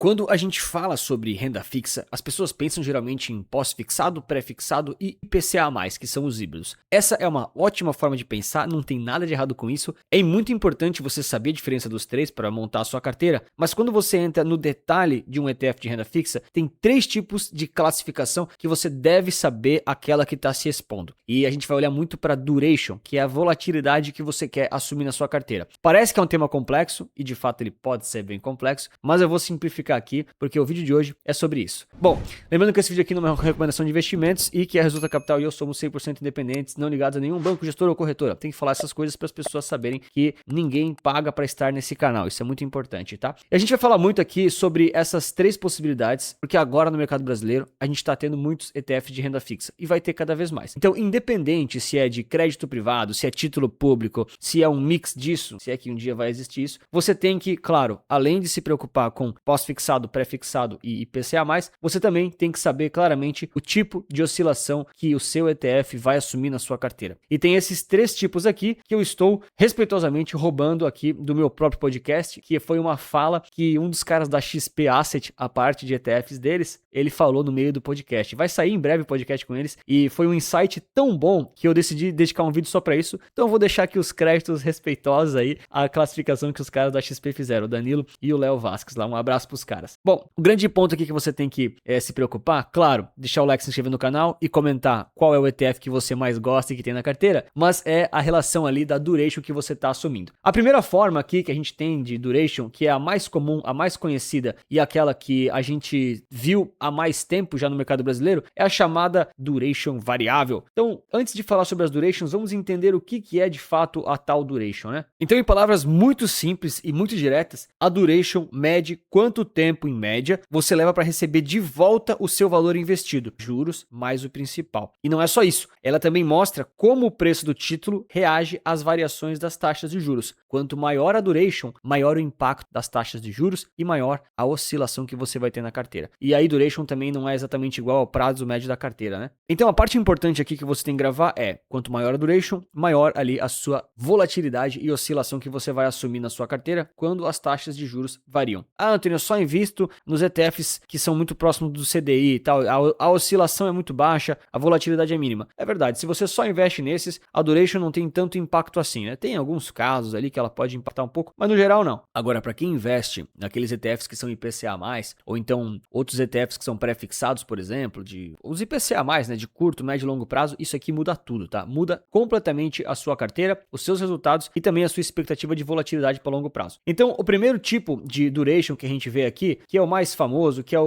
Quando a gente fala sobre renda fixa, as pessoas pensam geralmente em pós-fixado, pré-fixado e IPCA+, que são os híbridos. Essa é uma ótima forma de pensar, não tem nada de errado com isso. É muito importante você saber a diferença dos três para montar a sua carteira, mas quando você entra no detalhe de um ETF de renda fixa, tem 3 tipos de classificação que você deve saber aquela que está se expondo. E a gente vai olhar muito para duration, que é a volatilidade que você quer assumir na sua carteira. Parece que é um tema complexo, e de fato ele pode ser bem complexo, mas eu vou simplificar aqui, porque o vídeo de hoje é sobre isso. Bom, lembrando que esse vídeo aqui não é uma recomendação de investimentos e que a Resulta Capital e eu somos 100% independentes, não ligados a nenhum banco, gestor ou corretora. Tem que falar essas coisas para as pessoas saberem que ninguém paga para estar nesse canal. Isso é muito importante, tá? E a gente vai falar muito aqui sobre essas 3 possibilidades, porque agora no mercado brasileiro a gente está tendo muitos ETFs de renda fixa e vai ter cada vez mais. Então, independente se é de crédito privado, se é título público, se é um mix disso, se é que um dia vai existir isso, você tem que, claro, além de se preocupar com pós-fixado, pré-fixado e IPCA+, você também tem que saber claramente o tipo de oscilação que o seu ETF vai assumir na sua carteira. E tem esses 3 tipos aqui que eu estou respeitosamente roubando aqui do meu próprio podcast, que foi uma fala que um dos caras da XP Asset, a parte de ETFs deles, ele falou no meio do podcast. Vai sair em breve o podcast com eles e foi um insight tão bom que eu decidi dedicar um vídeo só para isso. Então eu vou deixar aqui os créditos respeitosos aí, a classificação que os caras da XP fizeram, o Danilo e o Léo Vasquez lá. Um abraço pros caras. Bom, o grande ponto aqui que você tem que se preocupar, claro, deixar o like, se inscrever no canal e comentar qual é o ETF que você mais gosta e que tem na carteira, mas é a relação ali da duration que você está assumindo. A primeira forma aqui que a gente tem de duration, que é a mais comum, a mais conhecida e aquela que a gente viu há mais tempo já no mercado brasileiro, é a chamada duration variável. Então, antes de falar sobre as durations, vamos entender o que é de fato a tal duration, né? Então, em palavras muito simples e muito diretas, a duration mede quanto tempo, em média, você leva para receber de volta o seu valor investido, juros mais o principal. E não é só isso, ela também mostra como o preço do título reage às variações das taxas de juros. Quanto maior a duration, maior o impacto das taxas de juros e maior a oscilação que você vai ter na carteira. E aí duration também não é exatamente igual ao prazo médio da carteira, né? Então a parte importante aqui que você tem que gravar é, quanto maior a duration, maior ali a sua volatilidade e oscilação que você vai assumir na sua carteira quando as taxas de juros variam. Ah, Antônio, eu só invisto nos ETFs que são muito próximos do CDI e tal, a oscilação é muito baixa, a volatilidade é mínima. É verdade, se você só investe nesses, a duration não tem tanto impacto assim, né? Tem alguns casos ali que ela pode impactar um pouco, mas no geral não. Agora, para quem investe naqueles ETFs que são IPCA+, ou então outros ETFs que são pré-fixados, por exemplo, os IPCA+, né, de curto, médio e longo prazo, isso aqui muda tudo, tá? Muda completamente a sua carteira, os seus resultados e também a sua expectativa de volatilidade para longo prazo. Então, o primeiro tipo de duration que a gente vê aqui, que é o mais famoso, que é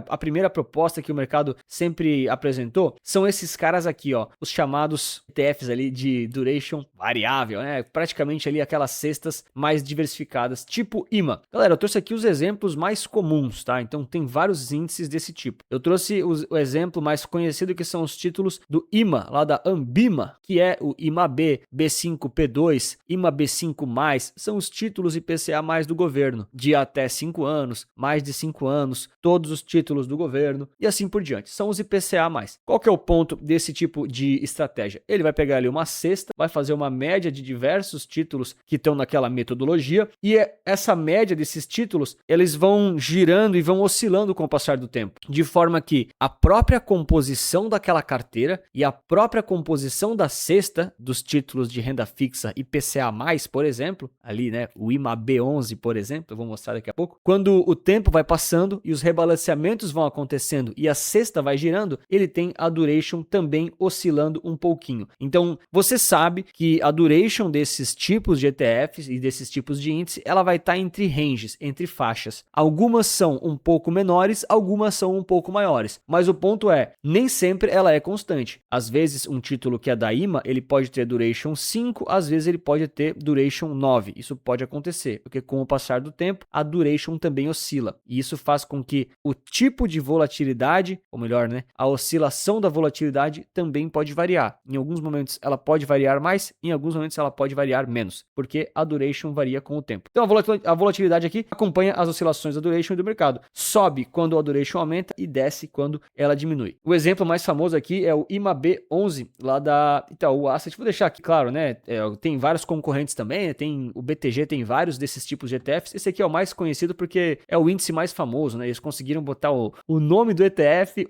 a primeira proposta que o mercado sempre apresentou, são esses caras aqui, ó, os chamados ETFs ali de duration variável, né? Praticamente ali aquelas cestas mais diversificadas, tipo IMA. Galera, eu trouxe aqui os exemplos mais comuns, tá? Então tem vários índices desse tipo. Eu trouxe o exemplo mais conhecido que são os títulos do IMA, lá da Ambima, que é o IMAB, B5P2, IMA B5+, são os títulos IPCA+ do governo, de até 5 anos, mais de 5 anos, todos os títulos do governo e assim por diante. São os IPCA+. Qual que é o ponto desse tipo de estratégia? Ele vai pegar ali uma cesta, vai fazer uma média de diversos títulos que estão naquela metodologia e essa média desses títulos, eles vão girando e vão oscilando com o passar do tempo, de forma que a própria composição daquela carteira e a própria composição da cesta dos títulos de renda fixa IPCA+, por exemplo, ali, né, o IMAB11, por exemplo, eu vou mostrar daqui a pouco, quando o tempo vai passando e os rebalanceamentos vão acontecendo e a cesta vai girando, ele tem a duration também oscilando um pouquinho. Então, você sabe que a duration desses tipos de ETFs e desses tipos de índice, ela vai estar entre ranges, entre faixas. Algumas são um pouco menores, algumas são um pouco maiores. Mas o ponto é, nem sempre ela é constante. Às vezes, um título que é da IMA, ele pode ter duration 5, às vezes ele pode ter duration 9. Isso pode acontecer, porque com o passar do tempo, a duration também oscila. E isso faz com que o tipo de volatilidade, ou melhor, né, a oscilação da volatilidade também pode variar. Em alguns momentos ela pode variar mais, em alguns momentos ela pode variar menos, porque a duration varia com o tempo. Então a volatilidade aqui acompanha as oscilações da duration e do mercado. Sobe quando a duration aumenta e desce quando ela diminui. O exemplo mais famoso aqui é o IMAB11, lá da Itaú Asset. Vou deixar aqui claro, né? Tem vários concorrentes também, tem o BTG, tem vários desses tipos de ETFs. Esse aqui é o mais conhecido porque porque é o índice mais famoso, né? Eles conseguiram botar o nome do ETF,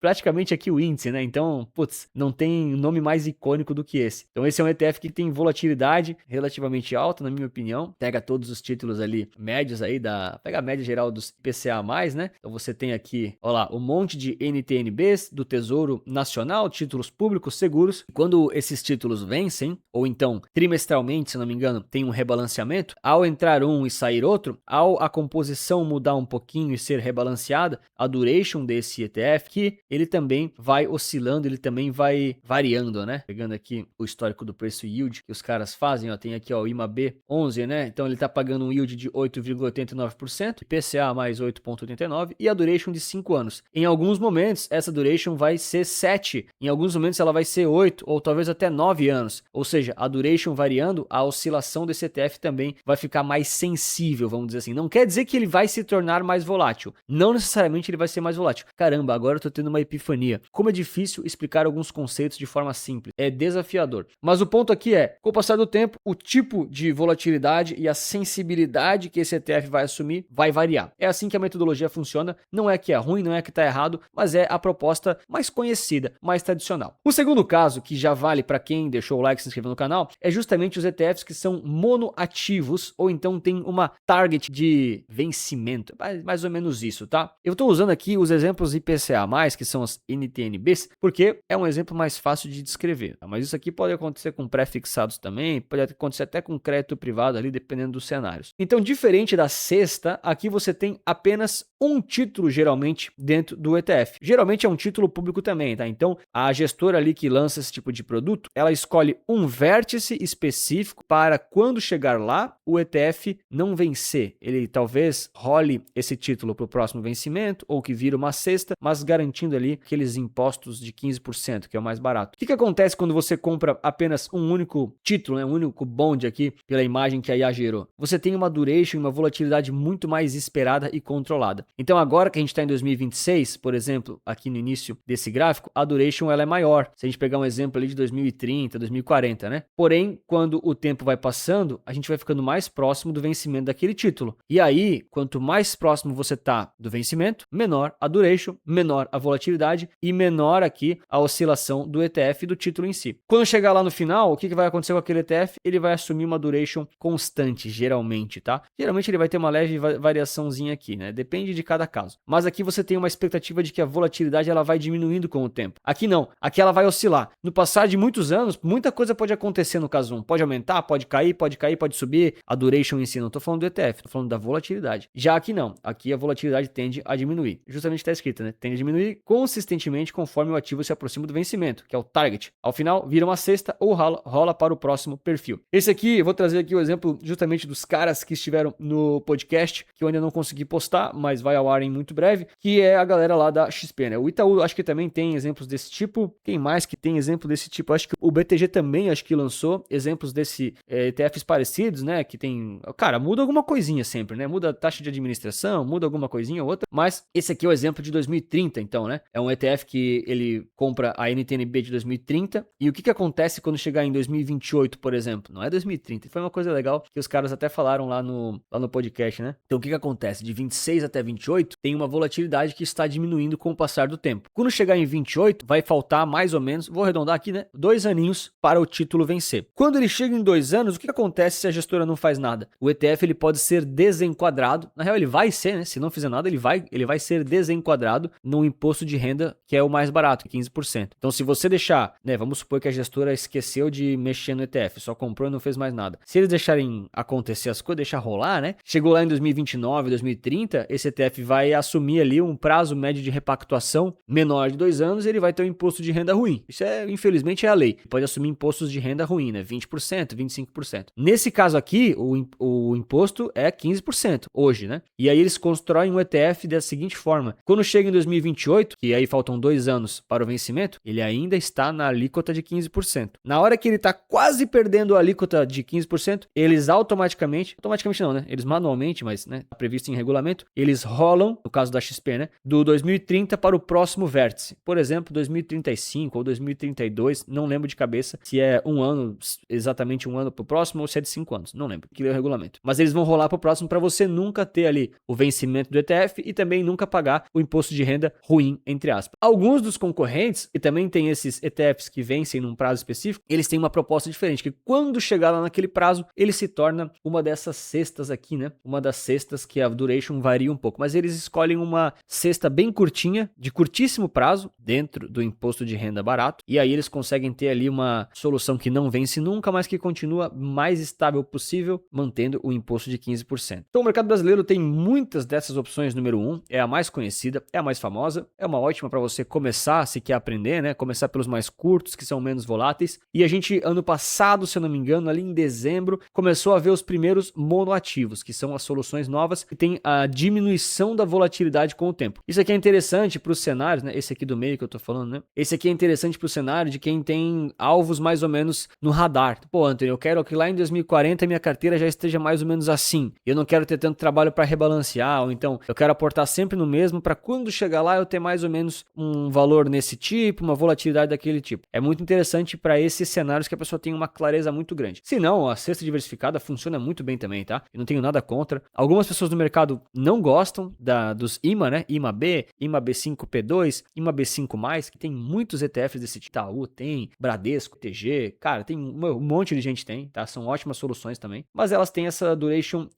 praticamente aqui o índice, né? Então, putz, não tem nome mais icônico do que esse. Então esse é um ETF que tem volatilidade relativamente alta, na minha opinião. Pega todos os títulos ali médios aí pega a média geral dos IPCA+, né? Então você tem aqui, ó lá, um monte de NTNBs do Tesouro Nacional, títulos públicos seguros. Quando esses títulos vencem, ou então trimestralmente, se não me engano, tem um rebalanceamento, ao entrar um e sair outro, ao a composição mudar um pouquinho e ser rebalanceada, a duration desse ETF, que ele também vai oscilando, ele também vai variando, né? Pegando aqui o histórico do preço yield que os caras fazem, ó, tem aqui ó, o IMAB 11, né? Então ele tá pagando um yield de 8,89%, IPCA mais 8,89% e a duration de 5 anos. Em alguns momentos, essa duration vai ser 7, em alguns momentos ela vai ser 8 ou talvez até 9 anos. Ou seja, a duration variando, a oscilação desse ETF também vai ficar mais sensível, vamos dizer assim. Não quer dizer que ele vai se tornar mais volátil. Não necessariamente ele vai ser mais volátil. Caramba, agora eu tô tendo uma epifania. Como é difícil explicar alguns conceitos de forma simples. É desafiador. Mas o ponto aqui é, com o passar do tempo, o tipo de volatilidade e a sensibilidade que esse ETF vai assumir vai variar. É assim que a metodologia funciona. Não é que é ruim, não é que tá errado, mas é a proposta mais conhecida, mais tradicional. O segundo caso, que já vale para quem deixou o like e se inscreveu no canal, é justamente os ETFs que são monoativos ou então tem uma target de vencimento. Mais ou menos isso, tá? Eu tô usando aqui os exemplos IPCA+, que são as NTNBs, porque é um exemplo mais fácil de descrever. Tá? Mas isso aqui pode acontecer com pré-fixados também, pode acontecer até com crédito privado ali, dependendo dos cenários. Então, diferente da cesta, aqui você tem apenas um título, geralmente, dentro do ETF. Geralmente é um título público também, tá? Então, a gestora ali que lança esse tipo de produto, ela escolhe um vértice específico para quando chegar lá, o ETF não vencer. Ele talvez role esse título para o próximo vencimento ou que vira uma cesta, mas garantindo ali aqueles impostos de 15%, que é o mais barato. O que acontece quando você compra apenas um único título, né? Um único bond aqui, pela imagem que a IA gerou? Você tem uma duration e uma volatilidade muito mais esperada e controlada. Então agora que a gente está em 2026, por exemplo, aqui no início desse gráfico, a duration ela é maior. Se a gente pegar um exemplo ali de 2030, 2040, né? Porém, quando o tempo vai passando, a gente vai ficando mais próximo do vencimento daquele título. E aí, quanto mais próximo você tá do vencimento, menor a duration, menor a volatilidade e menor aqui a oscilação do ETF e do título em si. Quando chegar lá no final, o que vai acontecer com aquele ETF? Ele vai assumir uma duration constante, geralmente, tá? Geralmente ele vai ter uma leve variaçãozinha aqui, né? Depende de cada caso. Mas aqui você tem uma expectativa de que a volatilidade ela vai diminuindo com o tempo. Aqui não. Aqui ela vai oscilar. No passar de muitos anos, muita coisa pode acontecer no caso 1. Pode aumentar, pode cair, pode subir. A duration em si, não estou falando do ETF, estou falando da volatilidade. Já aqui não. Aqui a volatilidade tende a diminuir. Justamente está escrito, né? Tende a diminuir consistentemente conforme o ativo se aproxima do vencimento, que é o target. Ao final, vira uma cesta ou rola para o próximo perfil. Esse aqui, eu vou trazer aqui o exemplo justamente dos caras que estiveram no podcast, que eu ainda não consegui postar, mas vai ao ar em muito breve, que é a galera lá da XP, né? O Itaú acho que também tem exemplos desse tipo. Quem mais que tem exemplo desse tipo? Acho que o BTG também acho que lançou exemplos desse ETFs parecidos, né? Que tem... Cara, muda alguma coisinha sempre, né? Muda a taxa de administração, muda alguma coisinha ou outra. Mas esse aqui é o exemplo de 2030, então, né? É um ETF que ele compra a NTNB de 2030. E o que acontece quando chegar em 2028, por exemplo? Não é 2030. Foi uma coisa legal que os caras até falaram lá no podcast, né? Então, o que acontece? De 26 até 28, tem uma volatilidade que está diminuindo com o passar do tempo. Quando chegar em 28, vai faltar mais ou menos, vou arredondar aqui, né? 2 aninhos para o título vencer. Quando ele chega em 2 anos, o que acontece se a gestora não faz nada? O ETF ele pode ser desenquadrado. Na real, ele vai ser, né? Se não fizer nada, ele vai ser desenquadrado no imposto de renda, que é o mais barato, 15%. Então, se você deixar, né? Vamos supor que a gestora esqueceu de mexer no ETF, só comprou e não fez mais nada. Se eles deixarem acontecer as coisas, deixar rolar, né? Chegou lá em 2029, 2030, esse ETF vai assumir ali um prazo médio de repactuação menor de 2 anos e ele vai ter um imposto de renda ruim. Isso infelizmente, é a lei. Pode assumir impostos de renda ruim, né? 20%, 25%. Nesse caso aqui, o imposto é 15% hoje, né? E aí eles constroem um ETF da seguinte forma. Quando chega em 2028, que aí faltam 2 anos para o vencimento, ele ainda está na alíquota de 15%. Na hora que ele está quase perdendo a alíquota de 15%, eles automaticamente não, né? Eles manualmente, mas, né? Tá previsto em regulamento, eles rolam, no caso da XP, né? Do 2030 para o próximo vértice. Por exemplo, 2035 ou 2032, não lembro de cabeça se é um ano, exatamente um ano para o próximo ou se é de 5 anos. Não lembro, que é o regulamento. Mas eles vão rolar para o próximo para você nunca ter ali o vencimento do ETF e também nunca pagar o imposto de renda ruim, entre aspas. Alguns dos concorrentes, e também tem esses ETFs que vencem num prazo específico, eles têm uma proposta diferente, que quando chegar lá naquele prazo, ele se torna uma dessas cestas aqui, né? Uma das cestas que a duration varia um pouco, mas eles escolhem uma cesta bem curtinha, de curtíssimo prazo, dentro do imposto de renda barato, e aí eles conseguem ter ali uma solução que não vence nunca, mas que continua mais estável possível, mantendo o imposto de 15%. Então o mercado brasileiro tem muitas dessas opções. Número 1, é a mais conhecida, é a mais famosa, é uma ótima para você começar, se quer aprender, né? Começar pelos mais curtos, que são menos voláteis. E a gente, ano passado, se eu não me engano, ali em dezembro, começou a ver os primeiros monoativos, que são as soluções novas que tem a diminuição da volatilidade com o tempo. Isso aqui é interessante para os cenários, né? Esse aqui do meio que eu tô falando, né? Esse aqui é interessante para o cenário de quem tem alvos mais ou menos no radar. Pô, Anthony, eu quero que lá em 2040 minha carteira já esteja mais ou menos assim. Eu não quero ter tanto trabalho para rebalancear, ou então eu quero aportar sempre no mesmo para quando chegar lá eu ter mais ou menos um valor nesse tipo, uma volatilidade daquele tipo. É muito interessante para esses cenários que a pessoa tem uma clareza muito grande. Se não, a cesta diversificada funciona muito bem também, tá? Eu não tenho nada contra. Algumas pessoas no mercado não gostam dos IMA, né? IMA B, IMA B5P2, IMA B5+, que tem muitos ETFs desse tipo. Itaú tem, Bradesco, TG, cara, tem um monte de gente tem, tá? São ótimas soluções também, mas elas têm essa duration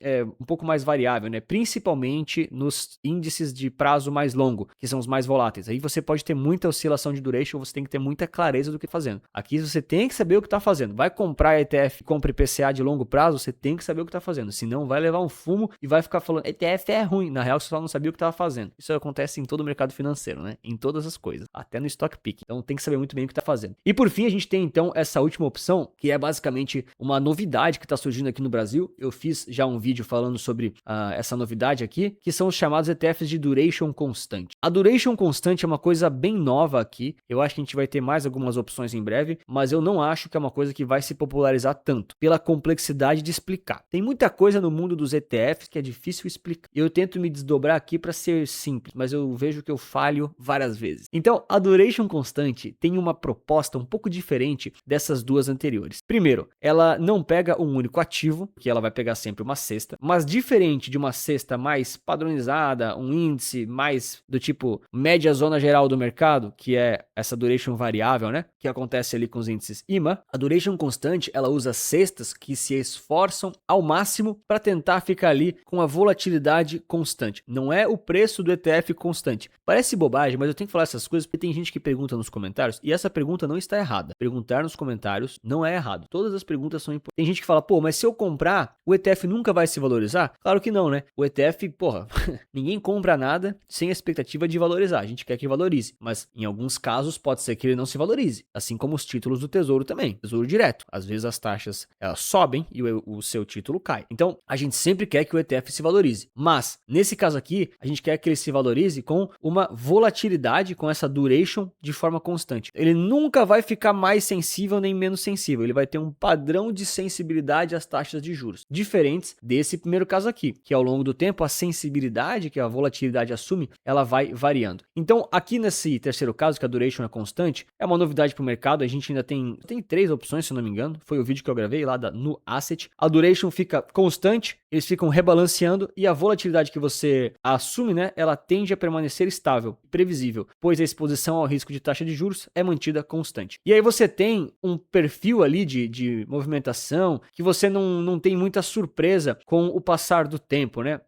um pouco mais variável, né? Principalmente nos índices de prazo mais longo, que são os mais voláteis. Aí você pode ter muita oscilação de duration, você tem que ter muita clareza do que está fazendo. Aqui você tem que saber o que está fazendo. Vai comprar ETF, compra IPCA de longo prazo, você tem que saber o que está fazendo, senão vai levar um fumo e vai ficar falando ETF é ruim. Na real, você só não sabia o que estava fazendo. Isso acontece em todo o mercado financeiro, né? Em todas as coisas, até no stock pick. Então tem que saber muito bem o que está fazendo. E por fim, a gente tem então essa última opção, que é basicamente uma novidade que está surgindo aqui no Brasil. Eu fiz já um vídeo falando sobre essa novidade aqui, que são os chamados ETFs de duration constante. A duration constante é uma coisa bem nova aqui. Eu acho que a gente vai ter mais algumas opções em breve, mas eu não acho que é uma coisa que vai se popularizar tanto, pela complexidade de explicar. Tem muita coisa no mundo dos ETFs que é difícil explicar. Eu tento me desdobrar aqui para ser simples, mas eu vejo que eu falho várias vezes. Então, a duration constante tem uma proposta um pouco diferente dessas duas anteriores. Primeiro, ela não pega um único ativo, que ela vai pegar sempre uma cesta, mas diferente de uma cesta mais padronizada, um índice mais do tipo média zona geral do mercado, que é essa duration variável, né? Que acontece ali com os índices IMA, a duration constante, ela usa cestas que se esforçam ao máximo para tentar ficar ali com a volatilidade constante. Não é o preço do ETF constante. Parece bobagem, mas eu tenho que falar essas coisas porque tem gente que pergunta nos comentários e essa pergunta não está errada. Perguntar nos comentários não é errado. Todas as perguntas são importantes. Tem gente que fala, pô, mas se eu comprar, o ETF nunca vai se valorizar? Claro que não, né? O ETF, porra, ninguém compra nada sem a expectativa de valorizar. A gente quer que valorize, mas em alguns casos pode ser que ele não se valorize, assim como os títulos do Tesouro também, Tesouro Direto. Às vezes as taxas elas sobem e o seu título cai. Então, a gente sempre quer que o ETF se valorize, mas nesse caso aqui, a gente quer que ele se valorize com uma volatilidade, com essa duration de forma constante. Ele nunca vai ficar mais sensível nem menos sensível, ele vai ter um padrão de sensibilidade às taxas de juros, diferentes desse primeiro caso aqui, que ao longo do tempo a sensibilidade que a volatilidade assume, ela vai variando. Então, aqui nesse terceiro caso, que a duration é constante, é uma novidade para o mercado, a gente ainda tem 3 opções, se eu não me engano, foi o vídeo que eu gravei lá no Asset. A duration fica constante, eles ficam rebalanceando e a volatilidade que você assume, né, ela tende a permanecer estável, previsível, pois a exposição ao risco de taxa de juros é mantida constante. E aí você tem um perfil ali de movimentação que você não tem muita surpresa com o passar do tempo, né?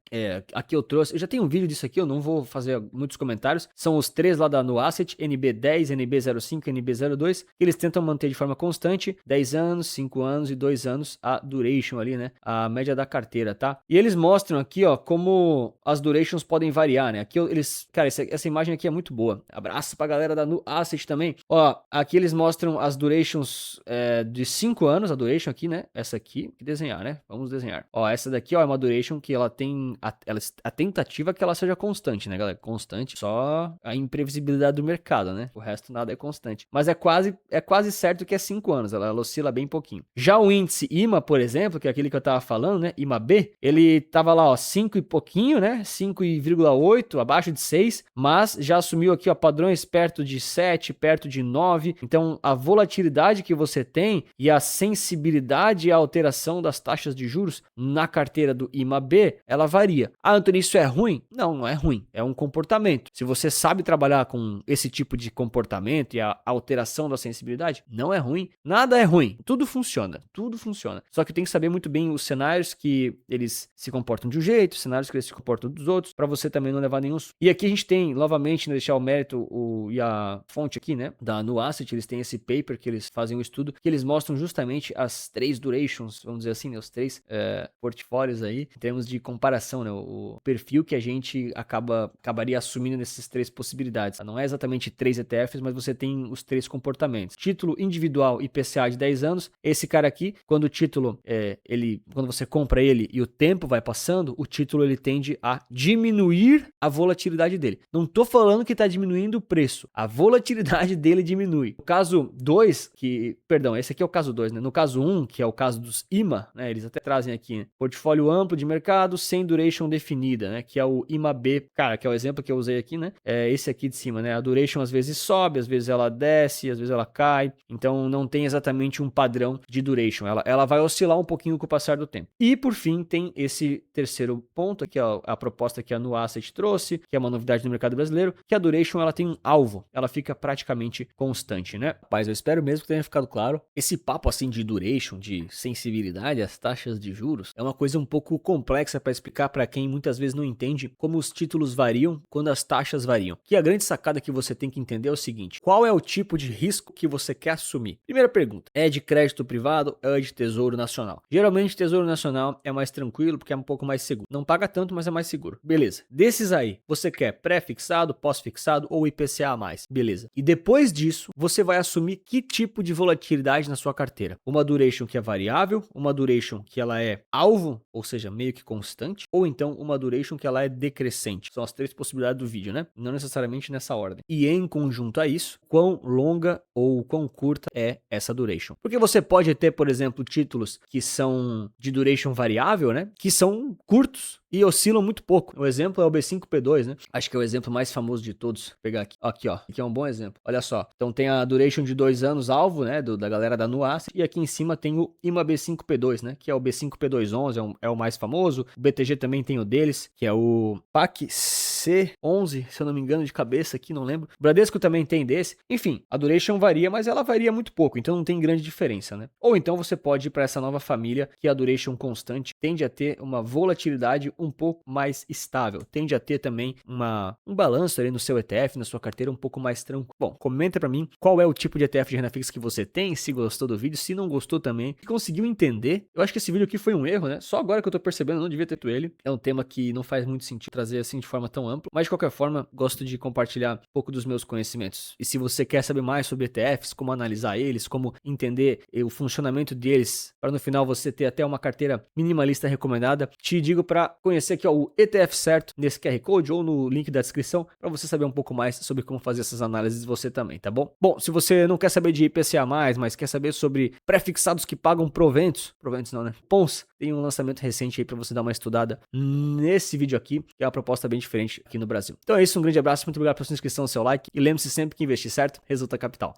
Aqui eu trouxe, eu já tenho um vídeo disso aqui, eu não vou fazer muitos comentários, são os 3 lá no Asset, NB10, NB05, NB02, que eles tentam manter de forma constante, 10 anos, 5 anos e 2 anos a duration ali, né, a média da carteira, tá? E eles mostram aqui, ó, como as durations podem variar, né, aqui cara, essa imagem aqui é muito boa, abraço pra galera da Nu Asset também, ó, aqui eles mostram as durations de 5 anos, a duration aqui, né, essa aqui, que desenhar, né, vamos desenhar, ó, essa daqui, ó, é uma duration que ela tem a tentativa que ela seja constante, né, galera? Constante, só a imprevisibilidade do mercado, né? O resto nada é constante. Mas é quase certo que é 5 anos, ela oscila bem pouquinho. Já o índice IMA, por exemplo, que é aquele que eu tava falando, né? IMA B, IMAB, ele tava lá, ó, 5 e pouquinho, né? 5,8, abaixo de 6, mas já assumiu aqui, ó, padrões perto de 7, perto de 9. Então, a volatilidade que você tem e a sensibilidade à alteração das taxas de juros na carteira do IMAB, ela varia. Ah, Antônio, isso é ruim? Não, não é ruim. É um comportamento. Se você sabe trabalhar com esse tipo de comportamento e a alteração da sensibilidade, não é ruim. Nada é ruim. Tudo funciona. Tudo funciona. Só que tem que saber muito bem os cenários que eles se comportam de um jeito, os cenários que eles se comportam dos outros, para você também não levar nenhum. E aqui a gente tem, novamente, deixar o mérito e a fonte aqui, né, da NuAsset, eles têm esse paper que eles fazem um estudo que eles mostram justamente as 3 durations, vamos dizer assim, né, os 3 portfólios aí, em termos de comparação, né, o perfil que a gente acabaria assumindo nessas 3 possibilidades. Não é exatamente 3 ETFs, mas você tem os 3 comportamentos. Título individual IPCA de 10 anos, esse cara aqui, quando o título, quando você compra ele e o tempo vai passando, o título ele tende a diminuir a volatilidade dele. Não tô falando que está diminuindo o preço, a volatilidade dele diminui. O caso 2, esse aqui é o caso 2, né? No caso 1, que é o caso dos IMA, né? Eles até trazem aqui, né? Portfólio amplo de mercado sem duration definida, né? Que é o IMAB, cara, que é o exemplo que eu usei aqui, né? É esse aqui de cima, né? A duration às vezes sobe, às vezes ela desce, às vezes ela cai. Então não tem exatamente um padrão de duration. Ela vai oscilar um pouquinho com o passar do tempo. E por fim tem esse terceiro ponto, que é a proposta que a NuAsset trouxe, que é uma novidade no mercado brasileiro, que a duration ela tem um alvo, ela fica praticamente constante, né? Mas eu espero mesmo que tenha ficado claro. Esse papo assim de duration, de sensibilidade às taxas de juros, é uma coisa um pouco complexa para explicar para quem muitas vezes não entende como os títulos variam quando as taxas variam. Que a grande sacada que você tem que entender é o seguinte: qual é o tipo de risco que você quer assumir? Primeira pergunta: é de crédito privado ou é de tesouro nacional? Geralmente tesouro nacional é mais tranquilo porque é um pouco mais seguro. Não paga tanto, mas é mais seguro. Beleza. Desses aí, você quer pré-fixado, pós-fixado ou IPCA+? Beleza. E depois disso, você vai assumir que tipo de volatilidade na sua carteira. Uma duration que é variável, uma duration que ela é alvo, ou seja, meio que constante, ou então uma duration que ela é decrescente. São as 3 possibilidades do vídeo, né? Não necessariamente nessa ordem. E em conjunto a isso, quão longa ou quão curta é essa duration. Porque você pode ter, por exemplo, títulos que são de duration variável, né? Que são curtos e oscilam muito pouco. O exemplo é o B5P2, né? Acho que é o exemplo mais famoso de todos. Vou pegar aqui. Aqui, ó. Aqui é um bom exemplo. Olha só. Então tem a duration de 2 anos alvo, né? Da galera da NuAsset. E aqui em cima tem o IMA B5P2, né? Que é o B5P211, é o mais famoso. O BTG também tem o deles, que é o PAC C11, se eu não me engano de cabeça aqui, não lembro. O Bradesco também tem desse. Enfim, a duration varia, mas ela varia muito pouco, então não tem grande diferença, né? Ou então você pode ir para essa nova família, que é a duration constante, tende a ter uma volatilidade um pouco mais estável, tende a ter também um balanço ali no seu ETF, na sua carteira, um pouco mais tranquilo. Bom, comenta para mim qual é o tipo de ETF de renda fixa que você tem, se gostou do vídeo, se não gostou também, se conseguiu entender. Eu acho que esse vídeo aqui foi um erro, né? Só agora que eu tô percebendo, eu não devia ter feito ele. É um tema que não faz muito sentido trazer assim de forma tão ampla, mas de qualquer forma, gosto de compartilhar um pouco dos meus conhecimentos. E se você quer saber mais sobre ETFs, como analisar eles, como entender o funcionamento deles, para no final você ter até uma carteira minimalista recomendada, te digo para conhecer aqui, ó, o ETF certo nesse QR Code ou no link da descrição, para você saber um pouco mais sobre como fazer essas análises você também, tá bom? Bom, se você não quer saber de IPCA+, mas quer saber sobre pré-fixados que pagam proventos não, né? PONs, tem um lançamento recente aí para você dar uma estudada nesse vídeo aqui, que é uma proposta bem diferente aqui no Brasil. Então é isso, um grande abraço, muito obrigado pela sua inscrição, seu like, e lembre-se sempre que investir certo resulta capital.